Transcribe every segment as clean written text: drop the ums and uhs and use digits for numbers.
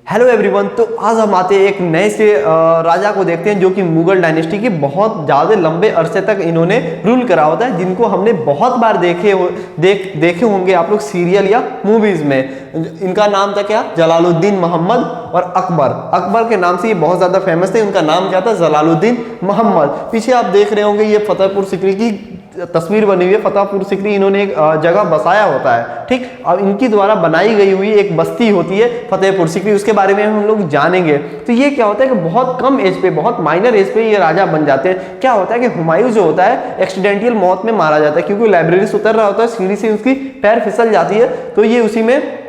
Hello everyone. तो आज हम आते हैं एक नए से राजा को देखते हैं जो कि मुगल डायनेस्टी की बहुत ज़्यादा लंबे अरसे तक इन्होंने रूल करा होता है, जिनको हमने बहुत बार देखे होंगे आप लोग सीरियल या मूवीज़ में। इनका नाम था क्या? जलालुद्दीन मोहम्मद और अकबर। अकबर के नाम से ये बहुत ज़्यादा फेमस थे। उनका नाम क्या था? जलालुद्दीन मोहम्मद। पीछे आप देख रहे होंगे ये फतेहपुर सीकरी की तस्वीर बनी हुई है। फतेहपुर सीकरी इन्होंने एक जगह बसाया होता है, ठीक। अब इनकी द्वारा बनाई गई हुई एक बस्ती होती है फतेहपुर सीकरी, उसके बारे में हम लोग जानेंगे। तो ये क्या होता है कि बहुत कम एज पे, बहुत माइनर एज पे ये राजा बन जाते हैं। क्या होता है कि हुमायूं जो होता है एक्सीडेंटल मौत में मारा जाता है, क्योंकि लाइब्रेरी से उतर रहा होता है, सीढ़ी से उसकी पैर फिसल जाती है, तो ये उसी में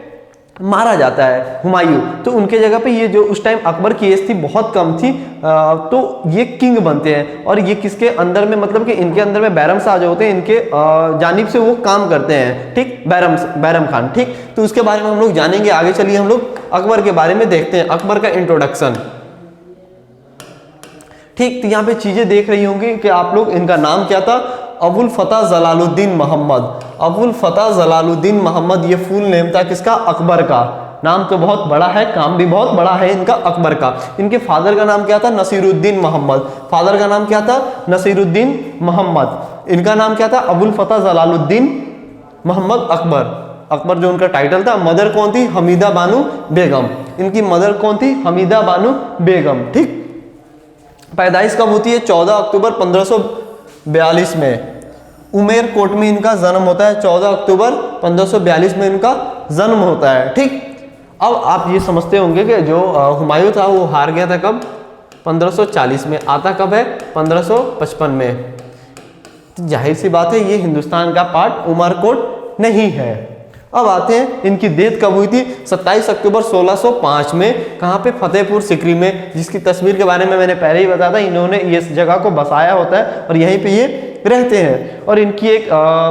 मारा जाता है हुमायूं। तो उनके जगह पे ये जो उस टाइम अकबर की एज थी बहुत कम थी, तो ये किंग बनते हैं। और ये किसके अंदर में, मतलब कि इनके अंदर में बैरम शाह जो होते हैं इनके जानिब से वो काम करते हैं, ठीक। बैरम खान, ठीक। तो उसके बारे में हम लोग जानेंगे आगे। चलिए हम लोग अकबर के बारे में देखते हैं, अकबर का इंट्रोडक्शन, ठीक। तो यहाँ पे चीजें देख रही होंगी कि आप लोग, इनका नाम क्या था? अबुल फतह जलालुद्दीन मोहम्मद। अबुल फतह जलालुद्दीन मोहम्मद, ये फुल नेम था किसका? अकबर का। नाम तो बहुत बड़ा है, काम भी बहुत बड़ा है इनका अकबर का। इनके फादर का नाम क्या था? नसीरुद्दीन मोहम्मद। फादर का नाम क्या था? नसीरुद्दीन मोहम्मद। इनका नाम क्या था? अबुल फतह जलालुद्दीन मोहम्मद अकबर। अकबर जो उनका टाइटल था। मदर कौन थी? हमीदा बानो बेगम। इनकी मदर कौन थी? हमीदा बानो बेगम, ठीक। पैदाइश कब होती है? 14 अक्टूबर 1542 में उमेर कोट में इनका जन्म होता है। 14 अक्टूबर 1542 में इनका जन्म होता है, ठीक। अब आप ये समझते होंगे कि जो हुमायूं था वो हार गया था कब? 1540 में। आता कब है? 1555 में। तो जाहिर सी बात है ये हिंदुस्तान का पार्ट उमरकोट नहीं है। अब आते हैं इनकी डेथ कब हुई थी? 27 अक्टूबर 1605 में। कहाँ पे? फतेहपुर सीकरी में, जिसकी तस्वीर के बारे में मैंने पहले ही बताया था। इन्होंने इस जगह को बसाया होता है और यहीं पे ये रहते हैं। और इनकी एक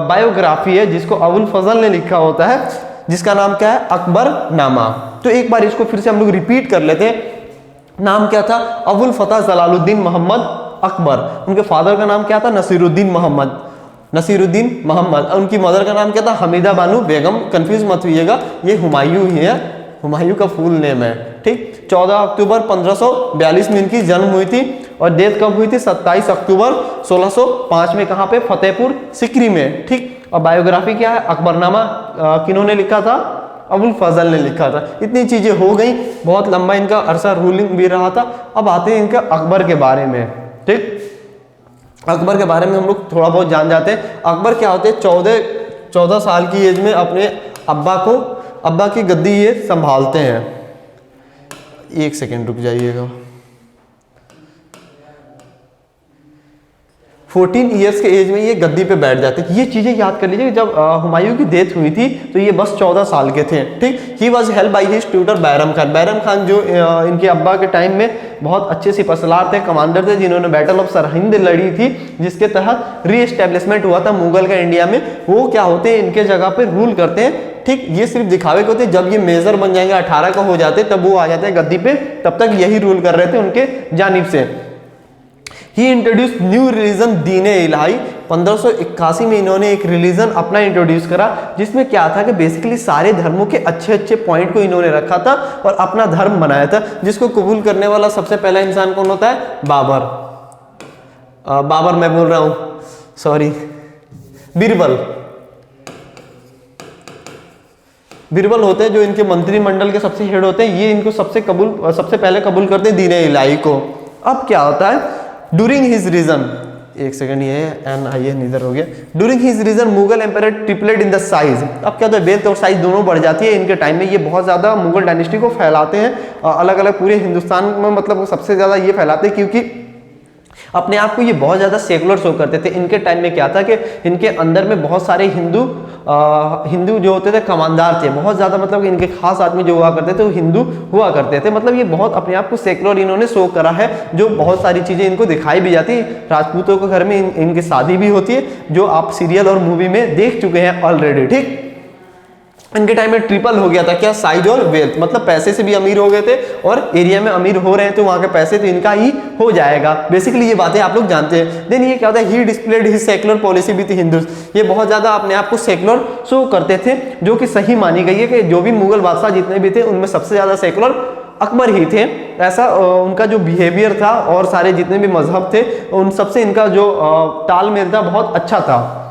बायोग्राफी है जिसको अबुल फजल ने लिखा होता है, जिसका नाम क्या है? अकबर नामा। तो एक बार इसको फिर से हम लोग रिपीट कर लेते हैं। नाम क्या था? अबुल फतह जलालुद्दीन मोहम्मद अकबर। उनके फादर का नाम क्या था? नसीरुद्दीन मोहम्मद। नसीरुद्दीन मोहम्मद। उनकी मदर का नाम क्या था? हमीदा बानो बेगम। कंफ्यूज मत होइएगा, ये हुमायूं ही है, हुमायूं का फुल नेम है, ठीक। 14 अक्टूबर 1542 में इनकी जन्म हुई थी और डेथ कब हुई थी? 27 अक्टूबर 1605 में। कहाँ पे? फतेहपुर सीकरी में, ठीक। और बायोग्राफी क्या है? अकबरनामा किन्होंने लिखा था? अबुल फजल ने लिखा था। इतनी चीजें हो गई, बहुत लंबा इनका अरसा रूलिंग भी रहा था। अब आते हैं इनका अकबर के बारे में, ठीक। अकबर के बारे में हम लोग थोड़ा बहुत जान जाते हैं। अकबर क्या होते हैं? 14 साल की एज में अपने अब्बा की गद्दी ये संभालते हैं। एक सेकेंड रुक जाइएगा। 14 ईयर्स के एज में ये गद्दी पे बैठ जाते हैं। ये चीजें याद कर लीजिए। जब हुमायूं की डेथ हुई थी तो ये बस 14 साल के थे, ठीक। He was help by his tutor Bairam Khan. Bairam Khan जो इनके अब्बा के टाइम में बहुत अच्छे सिपहसालार थे, कमांडर थे, जिन्होंने बैटल ऑफ सरहिंद लड़ी थी, जिसके तहत रीएस्टेब्लिशमेंट हुआ था मुगल का इंडिया में। वो क्या होते हैं? इनके जगह पे रूल करते हैं, ठीक। ये सिर्फ दिखावे के होते हैं। जब ये मेजर बन जाएंगे, 18 का हो जाते, तब वो आ जाते हैं गद्दी पे। तब तक यही रूल कर रहे थे उनके जानिब से। ही इंट्रोड्यूस न्यू रिलीजन दीन इलाही। 1581 में इन्होंने एक रिलीजन अपना इंट्रोड्यूस करा, जिसमें क्या था कि बेसिकली सारे धर्मों के अच्छे अच्छे पॉइंट को इन्होंने रखा था और अपना धर्म बनाया था, जिसको कबूल करने वाला सबसे पहला इंसान कौन होता है? बाबर मैं बोल रहा हूं, सॉरी, बिरबल होते हैं जो इनके मंत्रिमंडल के सबसे हेड होते हैं। ये इनको सबसे पहले कबूल करते हैं दीन इलाही को। अब क्या होता है? ड्यूरिंग हिज रीजन, एक सेकंड, ये एन आई नीदर हो गया। During his reign Mughal empire triplet in the size. अब क्या होता है? वेल्थ और साइज दोनों बढ़ जाती है इनके टाइम में। ये बहुत ज्यादा मुगल डायनेस्टी को फैलाते हैं अलग अलग पूरे हिंदुस्तान में, मतलब सबसे ज्यादा ये फैलाते हैं क्योंकि अपने आप को ये बहुत ज़्यादा सेकुलर शो करते थे। इनके टाइम में क्या था कि इनके अंदर में बहुत सारे हिंदू जो होते थे कमांडर थे, बहुत ज़्यादा, मतलब कि इनके खास आदमी जो हुआ करते थे वो हिंदू हुआ करते थे। मतलब ये बहुत अपने आप को सेकुलर इन्होंने शो करा है, जो बहुत सारी चीज़ें इनको दिखाई भी जाती है। राजपूतों के घर में इनकी शादी भी होती है, जो आप सीरियल और मूवी में देख चुके हैं ऑलरेडी, ठीक। इनके टाइम में ट्रिपल हो गया था क्या? साइज और वेल्थ, मतलब पैसे से भी अमीर हो गए थे और एरिया में अमीर हो रहे हैं तो वहां के पैसे तो इनका ही हो जाएगा। बेसिकली ये बातें आप लोग जानते हैं। देन ये क्या होता है? He displayed his secular policy with Hindus. ये बहुत ज्यादा अपने आप को सेकुलर शो करते थे, जो कि सही मानी गई है कि जो भी मुगल बादशाह जितने भी थे उनमें सबसे ज्यादा सेकुलर अकबर ही थे। ऐसा उनका जो बिहेवियर था और सारे जितने भी मजहब थे उन सबसे इनका जो तालमेल था बहुत अच्छा था।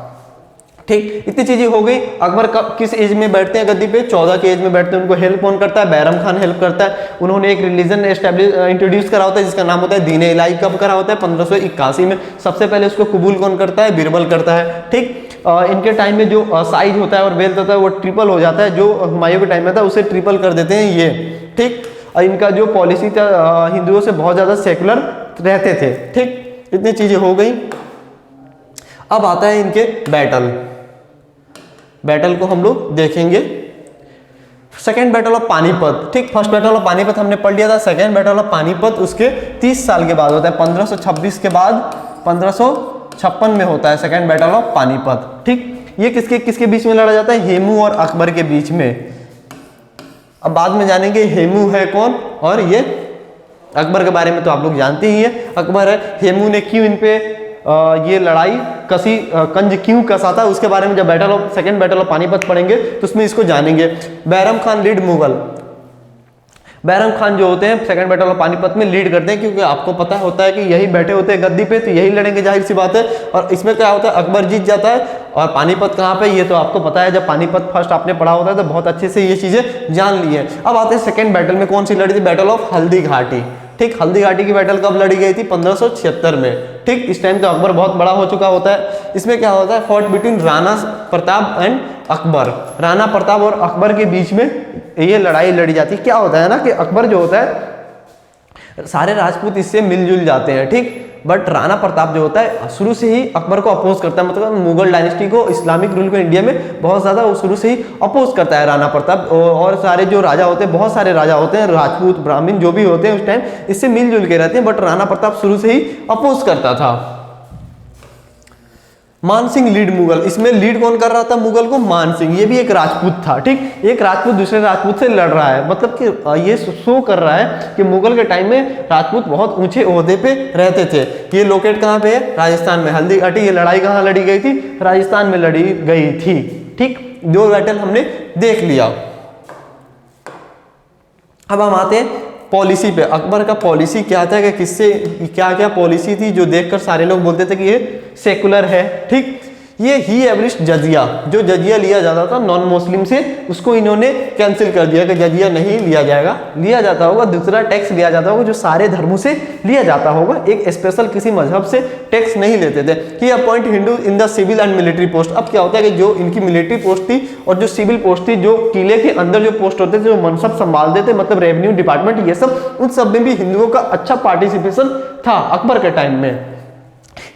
ठीक, इतनी चीजें हो गई। अकबर किस एज में बैठते हैं गद्दी पे? 14 के एज में बैठते हैं। उनको हेल्प कौन करता है? बैरम खान हेल्प करता है। उन्होंने एक रिलीजन इंट्रोड्यूस करा होता है जिसका नाम होता है दीन इलाही। कब करा होता है? 1581 में। सबसे पहले उसको कबूल कौन करता है? बीरबल करता है। ठीक, इनके टाइम में जो साइज होता है और वेल्थ होता है वो ट्रिपल हो जाता है, जो हुमायूं के टाइम में था उसे ट्रिपल कर देते हैं ये। ठीक, इनका जो पॉलिसी था हिंदुओं से बहुत ज्यादा सेकुलर रहते थे। ठीक, इतनी चीजें हो गई। अब आता है इनके बैटल को हम लोग देखेंगे। Second battle of Panipat. ठीक, फर्स्ट बैटल ऑफ पानीपत हमने पढ़ लिया था। सेकेंड बैटल ऑफ पानीपत उसके 30 साल के बाद होता है, 1526 के बाद 1556 में होता है सेकेंड बैटल ऑफ पानीपत। ठीक, ये किसके बीच में लड़ा जाता है? हेमू और अकबर के बीच में। अब बाद में जानेंगे हेमू है कौन और ये अकबर के बारे में तो आप लोग जानते ही है, अकबर है। हेमू ने क्यों इन पे ये लड़ाई कसी, कंज क्यों कसा था, उसके बारे में जब सेकेंड बैटल ऑफ पानीपत पढ़ेंगे तो उसमें इसको जानेंगे। बैरम खान लीड मुगल। बैरम खान जो होते हैं सेकंड बैटल ऑफ पानीपत में लीड करते हैं, क्योंकि आपको पता होता है कि यही बैठे होते हैं गद्दी पे, तो यही लड़ेंगे, जाहिर सी बात है। और इसमें क्या होता है? अकबर जीत जाता है। और पानीपत कहाँ पे? ये तो आपको पता है, जब पानीपत फर्स्ट आपने पढ़ा होता है तो बहुत अच्छे से ये चीजें जान ली है। अब आते हैं सेकंड बैटल में, कौन सी लड़ी थी? Battle of Haldi Ghati. ठीक, हल्दी घाटी की बैटल कब लड़ी गई थी? 1576 में। ठीक, इस टाइम तो अकबर बहुत बड़ा हो चुका होता है। इसमें क्या होता है? Fought between Rana Pratap and Akbar. Rana Pratap और अकबर के बीच में ये लड़ाई लड़ी जाती है। क्या होता है ना कि अकबर जो होता है, सारे राजपूत इससे मिलजुल जाते हैं। ठीक, बट राणा प्रताप जो होता है शुरू से ही अकबर को अपोज करता है, मतलब मुगल डायनेस्टी को, इस्लामिक रूल को इंडिया में बहुत ज्यादा वो शुरू से ही अपोज करता है राणा प्रताप। और सारे जो राजा होते हैं, बहुत सारे राजा होते हैं, राजपूत ब्राह्मण जो भी होते हैं उस टाइम इससे मिलजुल के रहते हैं, बट राणा प्रताप शुरू से ही अपोज करता था। मान सिंह लीड मुगल। इसमें लीड कौन कर रहा था मुगल को? मान सिंह। ये भी एक राजपूत था। ठीक, एक राजपूत दूसरे राजपूत से लड़ रहा है, मतलब कि ये शो कर रहा है कि मुगल के टाइम में राजपूत बहुत ऊंचे ओहदे पे रहते थे। ये लोकेट कहाँ पे है? राजस्थान में। हल्दी घाटी, ये लड़ाई कहाँ लड़ी गई थी? राजस्थान में लड़ी गई थी। ठीक, दो बैटल हमने देख लिया। अब हम आते हैं पॉलिसी पे। अकबर का पॉलिसी क्या था कि किससे क्या क्या पॉलिसी थी जो देखकर सारे लोग बोलते थे कि ये सेकुलर है। ठीक, ये ही एवरेस्ट जजिया, जो जजिया लिया जाता था नॉन मुस्लिम से, उसको इन्होंने कैंसिल कर दिया कि जजिया नहीं लिया जाएगा। लिया जाता होगा दूसरा टैक्स लिया जाता होगा जो सारे धर्मों से लिया जाता होगा, एक स्पेशल किसी मजहब से टैक्स नहीं लेते थे। He appoint Hindu in the civil and military post. अब क्या होता है कि जो इनकी मिलिट्री पोस्ट थी और जो सिविल पोस्ट थी, जो किले के अंदर जो पोस्ट होते थे, जो मनसब संभालते थे, मतलब रेवेन्यू डिपार्टमेंट, ये सब, उन सब में भी हिंदुओं का अच्छा पार्टिसिपेशन था अकबर के टाइम में।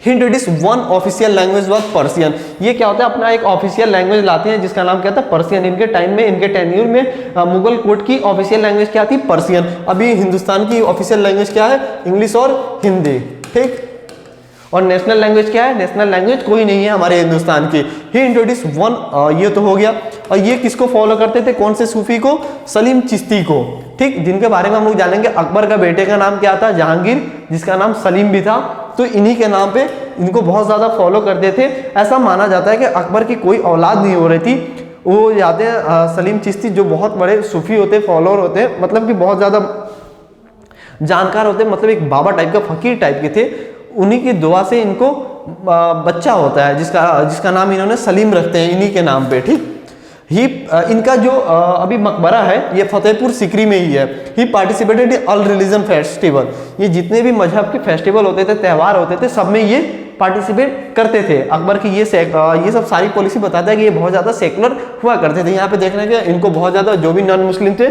He introduced one official language was Persian। ये क्या होता है? अपना एक ऑफिशियल लैंग्वेज लाते हैं जिसका नाम क्या था? पर्सियन। इनके टाइम में, इनके टेन्यूर में मुगल कोर्ट की ऑफिशियल लैंग्वेज क्या थी? पर्सियन। अभी हिंदुस्तान की ऑफिशियल लैंग्वेज क्या है? इंग्लिश और हिंदी। ठीक, और नेशनल लैंग्वेज क्या है? नेशनल लैंग्वेज कोई नहीं है हमारे हिंदुस्तान की। ही इंट्रोड्यूस वन, ये तो हो गया। और ये किसको फॉलो करते थे? कौन से सूफी को? सलीम चिश्ती को। ठीक, जिनके बारे में हम लोग जानेंगे। अकबर का बेटे का नाम क्या था? जहांगीर, जिसका नाम सलीम भी था। तो इन्हीं के नाम पे इनको बहुत ज्यादा फॉलो करते थे। ऐसा माना जाता है कि अकबर की कोई औलाद नहीं हो रही थी, वो जाते हैं सलीम चिश्ती, जो बहुत बड़े सूफी होते, फॉलोअर होते, मतलब कि बहुत ज्यादा जानकार होते, मतलब एक बाबा टाइप का, फकीर टाइप के थे। उन्हीं की दुआ से इनको बच्चा होता है जिसका नाम इन्होंने सलीम रखते हैं, इन्हीं के नाम पे। ठीक, ही इनका जो अभी मकबरा है ये फतेहपुर सीकरी में ही है। He participated in all religion festival. ये जितने भी मजहब के फेस्टिवल होते थे, त्यौहार होते थे, सब में ये पार्टिसिपेट करते थे। अकबर की ये सब सारी पॉलिसी बताता है कि ये बहुत ज्यादा सेकुलर हुआ करते थे। यहाँ पे देखना कि इनको बहुत ज्यादा, जो भी नॉन मुस्लिम थे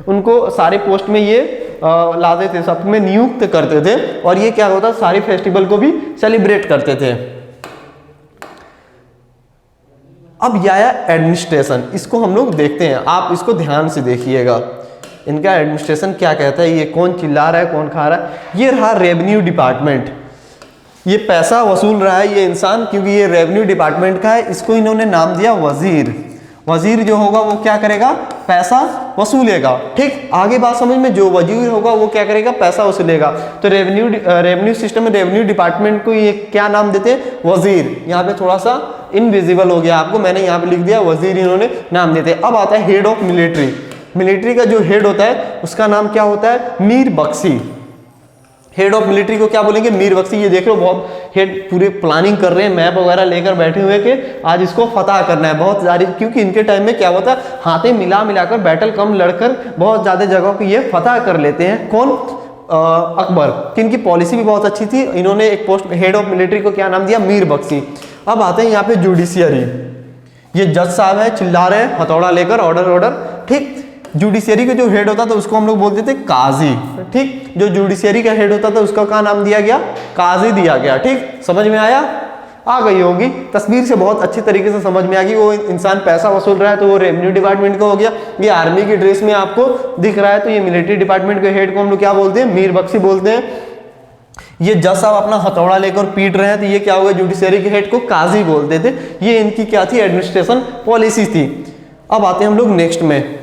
उनको सारे पोस्ट में ये लाते थे, सब में नियुक्त करते थे। और ये क्या होता, सारे फेस्टिवल को भी सेलिब्रेट करते थे। अब यह आया एडमिनिस्ट्रेशन। इसको हम लोग देखते हैं, आप इसको ध्यान से देखिएगा। इनका एडमिनिस्ट्रेशन क्या कहता है? ये कौन चिल्ला रहा है, कौन खा रहा है? ये रहा रेवेन्यू डिपार्टमेंट। ये पैसा वसूल रहा है ये इंसान, क्योंकि ये रेवेन्यू डिपार्टमेंट का है। इसको इन्होंने नाम दिया वजीर। वजीर जो होगा वो क्या करेगा? पैसा वसूलेगा। ठीक, आगे बात समझ में, जो वजीर होगा वो क्या करेगा? पैसा वसूलेगा। तो रेवेन्यू सिस्टम में रेवेन्यू डिपार्टमेंट को ये क्या नाम देते हैं? वजीर। यहाँ पे थोड़ा सा इनविजिबल हो गया आपको, मैंने यहाँ पे लिख दिया वजीर, इन्होंने नाम देते हैं। अब आता है हेड ऑफ मिलिट्री। मिलिट्री का जो हेड होता है उसका नाम क्या होता है, Mir Bakhshi. Head of military को क्या बोलेंगे, मीर बख्शी। ये देख लो बहुत हेड पूरे प्लानिंग कर रहे हैं, मैप वगैरह लेकर बैठे हुए कि आज इसको फतह करना है बहुत सारी, क्योंकि इनके टाइम में क्या होता है, हाथें मिलाकर बैटल कम लड़कर बहुत ज़्यादा जगहों को ये फतह कर लेते हैं। कौन, अकबर। इनकी पॉलिसी भी बहुत अच्छी थी। इन्होंने एक पोस्ट हेड ऑफ मिलिट्री को क्या नाम दिया, मीर बख्शी। अब आते हैं यहाँ पे जुडिशियरी। ये जज साहब है, चिल्ला रहे हैं हथौड़ा लेकर, ऑर्डर। ठीक, जुडिशियरी का जो हेड होता था उसको हम लोग बोलते थे काजी। ठीक, जो जुडिशियरी का हेड होता था उसका क्या नाम दिया गया, काजी दिया गया। ठीक, समझ में आया, आ गई होगी तस्वीर से, बहुत अच्छी तरीके से समझ में आ गई। वो इंसान पैसा वसूल रहा है तो वो रेवेन्यू डिपार्टमेंट का हो गया। ये आर्मी की ड्रेस में आपको दिख रहा है तो ये मिलिट्री डिपार्टमेंट के हेड को हम लोग क्या बोलते हैं, मीर बख्शी बोलते हैं। ये जज साहब अपना हथौड़ा लेकर पीट रहे हैं तो ये क्या होगा, जुडिशियरी के हेड को काजी बोलते थे। ये इनकी क्या थी, एडमिनिस्ट्रेशन पॉलिसी थी। अब आते हैं हम लोग नेक्स्ट में।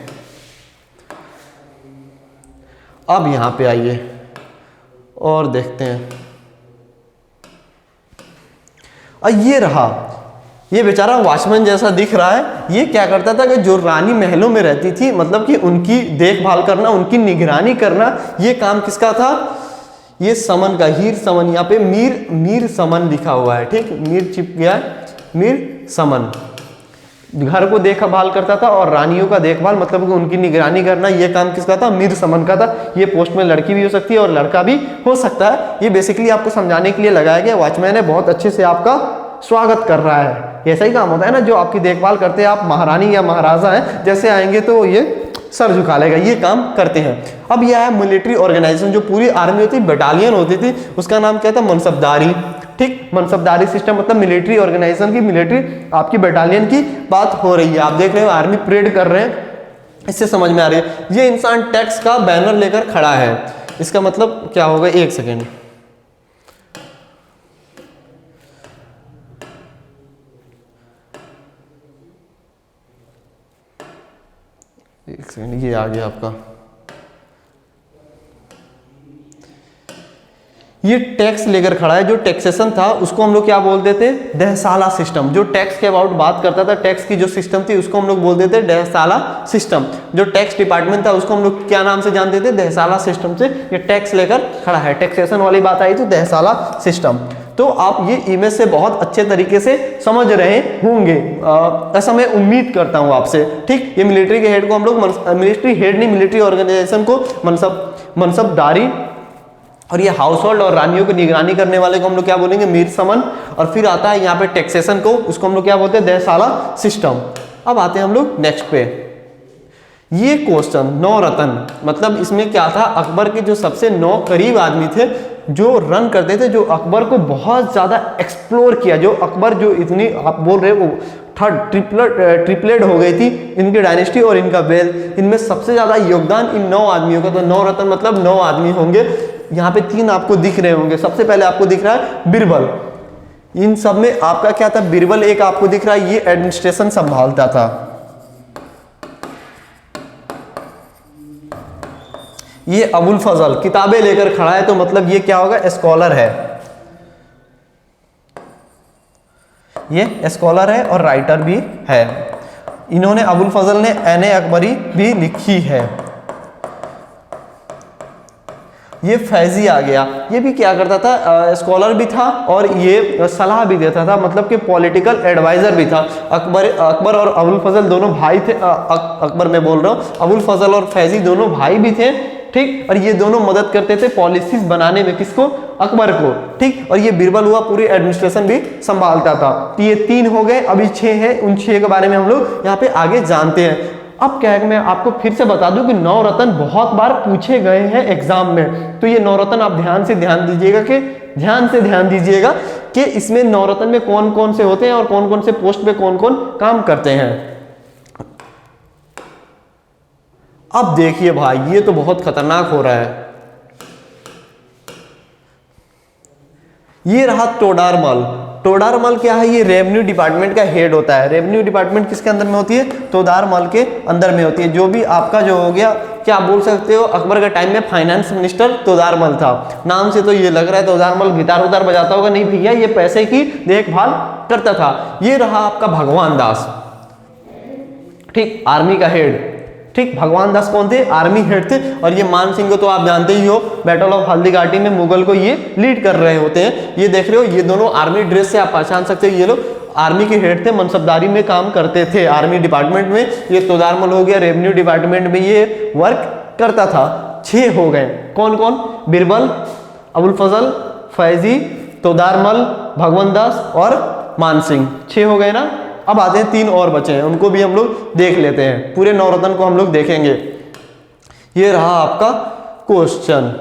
अब यहां पे आइए और देखते हैं। ये रहा, ये बेचारा वॉचमैन जैसा दिख रहा है। ये क्या करता था कि जो रानी महलों में रहती थी, मतलब कि उनकी देखभाल करना, उनकी निगरानी करना, ये काम किसका था, ये समन का, हीर समन। यहाँ पे मीर समन लिखा हुआ है। ठीक, मीर चिप गया है, मीर समन घर को देखभाल करता था और रानियों का देखभाल मतलब कि उनकी निगरानी करना, ये काम किसका था, मीर समन का था। ये पोस्ट में लड़की भी हो सकती है और लड़का भी हो सकता है। ये बेसिकली आपको समझाने के लिए लगाया गया। वॉचमैन है, बहुत अच्छे से आपका स्वागत कर रहा है। ऐसा ही काम होता है ना, जो आपकी देखभाल करते हैं, आप महारानी या महाराजा हैं, जैसे आएंगे तो ये सर झुका लेगा, ये काम करते हैं। अब यह है मिलिट्री ऑर्गेनाइजेशन। जो पूरी आर्मी होती, बटालियन होती थी, उसका नाम क्या था, मनसबदारी। ठीक, मनसबदारी सिस्टम मतलब मिलिट्री ऑर्गेनाइजेशन की, मिलिट्री आपकी बटालियन की बात हो रही है। आप देख रहे हो आर्मी परेड कर रहे हैं, इससे समझ में आ रही है। ये इंसान टैक्स का बैनर लेकर खड़ा है, इसका मतलब क्या होगा, एक सेकेंड, ये आ गया आपका, ये टैक्स लेकर खड़ा है। जो टैक्सेशन था उसको हम लोग क्या बोलते थे, दहसाला सिस्टम। जो टैक्स के अबाउट बात करता था, टैक्स की जो सिस्टम थी उसको हम लोग बोलते थे दहसाला सिस्टम। जो टैक्स डिपार्टमेंट था उसको हम लोग क्या नाम से जानते थे, दहसाला सिस्टम से। ये टैक्स लेकर खड़ा है, टैक्सेशन वाली बात आई तो दहसाला सिस्टम। तो आप ये इमेज से बहुत अच्छे तरीके से समझ रहे होंगे, ऐसा मैं उम्मीद करता हूं आपसे। ठीक, ये मिलिट्री के हेड को हम लोग, मिलिट्री हेड नहीं, मिलिट्री ऑर्गेनाइजेशन को मनसबदारी, और ये हाउस होल्ड और रानियों की निगरानी करने वाले को हम लोग क्या बोलेंगे, मीर समन। और फिर आता है यहाँ पे टैक्सेशन को, उसको हम लोग क्या बोलते हैं, दहसाला सिस्टम। अब आते हैं हम लोग नेक्स्ट पे। ये क्वेश्चन 9 रतन, मतलब इसमें क्या था, अकबर के जो सबसे 9 करीब आदमी थे जो रन करते थे, जो अकबर को बहुत ज्यादा एक्सप्लोर किया, जो अकबर जो इतनी आप बोल रहे हो ट्रिपलेट हो गई थी इनकी डायनेस्टी और इनका वेल्थ, इनमें सबसे ज्यादा योगदान इन 9 आदमियों का। तो 9 रतन मतलब 9 आदमी होंगे। यहाँ पे 3 आपको दिख रहे होंगे। सबसे पहले आपको दिख रहा है बिरबल। इन सब में आपका क्या था, बिरबल एक आपको दिख रहा है, ये एडमिनिस्ट्रेशन संभालता था। ये अबुल फजल किताबें लेकर खड़ा है, तो मतलब ये क्या होगा, स्कॉलर है। ये स्कॉलर है और राइटर भी है। इन्होंने, अबुल फजल ने एन अकबरी भी लिखी है। ये फैजी आ गया, ये भी क्या करता था, स्कॉलर भी था और ये सलाह भी देता था, मतलब कि पॉलिटिकल एडवाइजर भी था। अकबर और अबुल फजल दोनों भाई थे। अकबर मैं बोल रहा हूँ, अबुल फजल और फैजी दोनों भाई भी थे। ठीक, और ये दोनों मदद करते थे पॉलिसीज बनाने में, किसको, अकबर को। ठीक, और ये बिरबल हुआ पूरी एडमिनिस्ट्रेशन भी संभालता था। तो ये 3 हो गए, अभी 6 हैं। उन 6 के बारे में हम लोग यहाँ पे आगे जानते हैं। अब क्या है, मैं आपको फिर से बता दूं कि 9 रत्न बहुत बार पूछे गए हैं एग्जाम में। तो ये 9 रत्न आप ध्यान दीजिएगा कि इसमें 9 रत्न में कौन कौन से होते हैं और कौन कौन से पोस्ट पे कौन कौन काम करते हैं। अब देखिए भाई, ये तो बहुत खतरनाक हो रहा है। ये रहा तोडारमल। तोडारमल क्या है, ये रेवेन्यू डिपार्टमेंट का हेड होता है। रेवेन्यू डिपार्टमेंट किसके अंदर में होती है, तोडारमल के अंदर में होती है। जो भी आपका जो हो गया, क्या आप बोल सकते हो, अकबर के टाइम में फाइनेंस मिनिस्टर तोडारमल था। नाम से तो ये लग रहा है तोडारमल गिटार उतार बजाता होगा, नहीं भैया, ये पैसे की देखभाल करता था। ये रहा आपका भगवान दास, ठीक, आर्मी का हेड। ठीक, भगवान दास कौन थे, आर्मी हेड थे, और ये मान सिंह को तो आप जानते ही हो, बैटल ऑफ हल्दी घाटी में मुगल को ये लीड कर रहे होते हैं। ये देख रहे हो, ये दोनों आर्मी ड्रेस से आप पहचान सकते हो, ये लोग आर्मी के हेड थे, मनसबदारी में काम करते थे आर्मी डिपार्टमेंट में। ये तोदारमल हो गया, रेवेन्यू डिपार्टमेंट में ये वर्क करता था। 6 हो गए, कौन कौन, बिरबल, अबुल फजल, फैजी, तोदारमल, भगवान दास और मान सिंह। 6 हो गए ना। अब आते हैं 3 और बचे हैं, उनको भी हम लोग देख लेते हैं, पूरे नवरत्न को हम लोग देखेंगे। ये रहा आपका क्वेश्चन,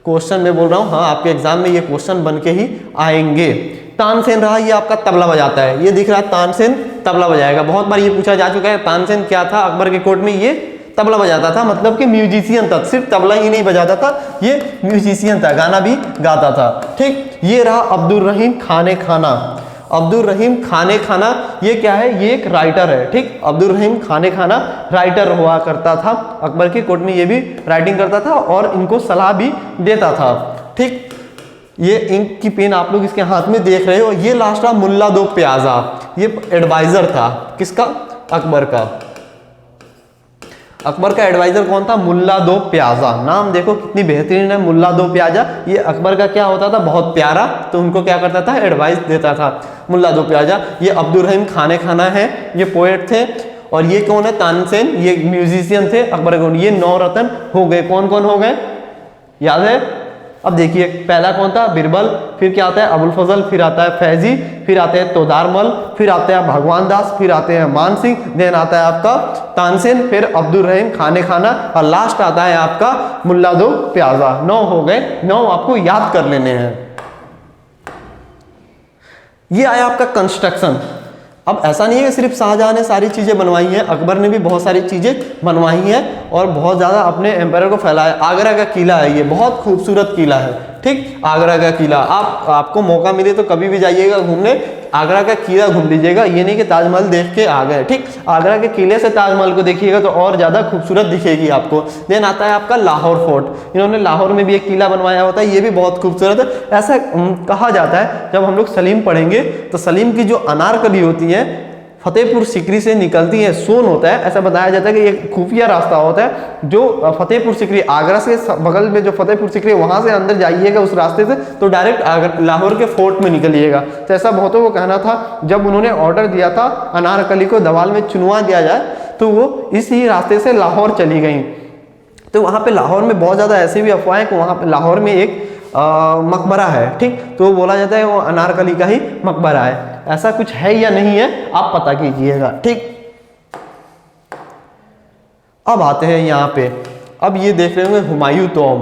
क्वेश्चन मैं बोल रहा हूँ, हाँ आपके एग्जाम में ये क्वेश्चन बन के ही आएंगे। तानसेन रहा, ये आपका तबला बजाता है, ये दिख रहा है तानसेन तबला बजाएगा, बहुत बार ये पूछा जा चुका है। तानसेन क्या था, अकबर के कोर्ट में ये तबला बजाता था, मतलब कि म्यूजिशियन था, सिर्फ तबला ही नहीं बजाता था, ये म्यूजिशियन था, गाना भी गाता था। ठीक, ये रहा अब्दुल रहीम खाने खाना। अब्दुल रहीम खाने खाना ये क्या है, ये एक राइटर है। ठीक, अब्दुल रहीम खाने खाना राइटर हुआ करता था, अकबर के कोर्ट में ये भी राइटिंग करता था और इनको सलाह भी देता था। ठीक, ये इंक की पेन आप लोग इसके हाथ में देख रहे हो। ये लास्ट रहा मुल्ला दो प्याजा, ये एडवाइजर था किसका, अकबर का। अकबर का एडवाइजर कौन था, मुल्ला दो प्याजा। नाम देखो कितनी बेहतरीन है, मुल्ला दो प्याजा। ये अकबर का क्या होता था, बहुत प्यारा, तो उनको क्या करता था, एडवाइस देता था, मुल्ला दो प्याजा। ये अब्दुल रहीम खाने खाना है, ये पोएट थे। और ये कौन है, तानसेन, ये म्यूजिशियन थे अकबर के। ये 9 रत्न हो गए, कौन कौन हो गए, याद है। अब देखिए पहला कौन था, बिरबल, फिर क्या आता है अबुल फजल, फिर आता है फैजी, फिर आते हैं तोदारमल, फिर आते हैं भगवान दास, फिर आते हैं मान सिंह, देन आता है आपका तानसेन, फिर अब्दुल रहीम खाने खाना, और लास्ट आता है आपका मुल्ला दो प्याजा। 9 हो गए, 9 आपको याद कर लेने हैं। ये आया आपका कंस्ट्रक्शन। अब ऐसा नहीं है कि सिर्फ शाहजहां ने सारी चीज़ें बनवाई हैं, अकबर ने भी बहुत सारी चीज़ें बनवाई हैं और बहुत ज़्यादा अपने एम्पायर को फैलाया। आगरा का किला है, ये बहुत खूबसूरत किला है। ठीक, आगरा का किला, आपको मौका मिले तो कभी भी जाइएगा घूमने, आगरा का किला घूम लीजिएगा, ये नहीं कि ताजमहल देख के आ गए। ठीक, आगरा के किले से ताजमहल को देखिएगा तो और ज़्यादा खूबसूरत दिखेगी आपको। देन आता है आपका लाहौर फोर्ट, इन्होंने लाहौर में भी एक किला बनवाया होता है, ये भी बहुत खूबसूरत है। ऐसा कहा जाता है, जब हम लोग सलीम पढ़ेंगे तो सलीम की जो अनारकली होती है फतेहपुर सिकरी से निकलती है, सोन होता है, ऐसा बताया जाता है कि एक खुफिया रास्ता होता है जो फतेहपुर सिकरी, आगरा से बगल में जो फतेहपुर सिकरी, वहां से अंदर जाइएगा उस रास्ते से तो डायरेक्ट लाहौर के फोर्ट में निकलिएगा। तो ऐसा बहुतों को कहना था, जब उन्होंने ऑर्डर दिया था अनारकली को दवाल में चुनवा दिया जाए तो वो इसी रास्ते से लाहौर चली गई। तो वहाँ पे लाहौर में बहुत ज़्यादा ऐसे भी अफवाहें कि वहाँ पे लाहौर में एक मकबरा है। ठीक, तो बोला जाता है वो अनारकली का ही मकबरा है। ऐसा कुछ है या नहीं है आप पता कीजिएगा। ठीक, अब आते हैं यहाँ पे, अब ये देख रहे होंगे हुमायूं टॉम,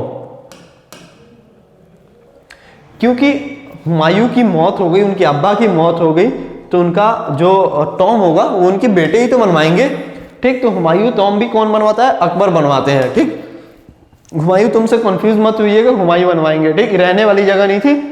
क्योंकि हुमायूं की मौत हो गई, उनके अब्बा की मौत हो गई, तो उनका जो टॉम होगा वो उनके बेटे ही तो बनवाएंगे। ठीक, तो हुमायूं टॉम भी कौन बनवाता है, अकबर बनवाते हैं। ठीक, हुमायूं तुमसे कंफ्यूज मत हुइएगा, हुमायूं बनवाएंगे। ठीक, रहने वाली जगह नहीं थी,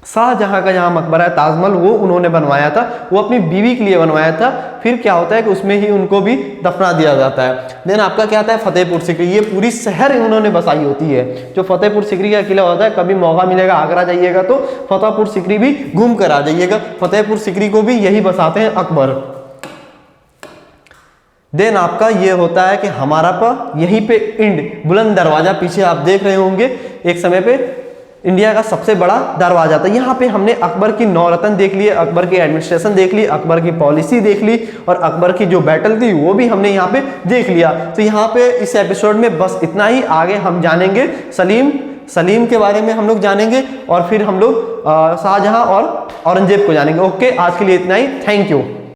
शाहजहां का जहां मकबरा है ताजमहल, वो उन्होंने बनवाया था, वो अपनी बीवी के लिए बनवाया था। फिर क्या होता है कि उसमें ही उनको भी दफना दिया जाता है। देन आपका क्या आता है फतेहपुर सिकरी, ये पूरी शहर उन्होंने बसाई होती है। जो फतेहपुर सिकरी का किला होता है, कभी मौका मिलेगा आगरा जाइएगा तो फतेहपुर सिकरी भी घूम कर आ जाइएगा। फतेहपुर सिकरी को भी यही बसाते हैं अकबर। देन आपका ये होता है कि हमारा पर यहीं पे इंड बुलंद दरवाजा, पीछे आप देख रहे होंगे एक समय पे इंडिया का सबसे बड़ा दरवाजा था। यहाँ पे हमने अकबर की 9 रत्न देख लिए, अकबर की एडमिनिस्ट्रेशन देख ली, अकबर की पॉलिसी देख ली, और अकबर की जो बैटल थी वो भी हमने यहाँ पे देख लिया। तो यहाँ पे इस एपिसोड में बस इतना ही। आगे हम जानेंगे सलीम के बारे में हम लोग जानेंगे, और फिर हम लोग शाहजहां और औरंगजेब को जानेंगे। ओके, आज के लिए इतना ही, थैंक यू।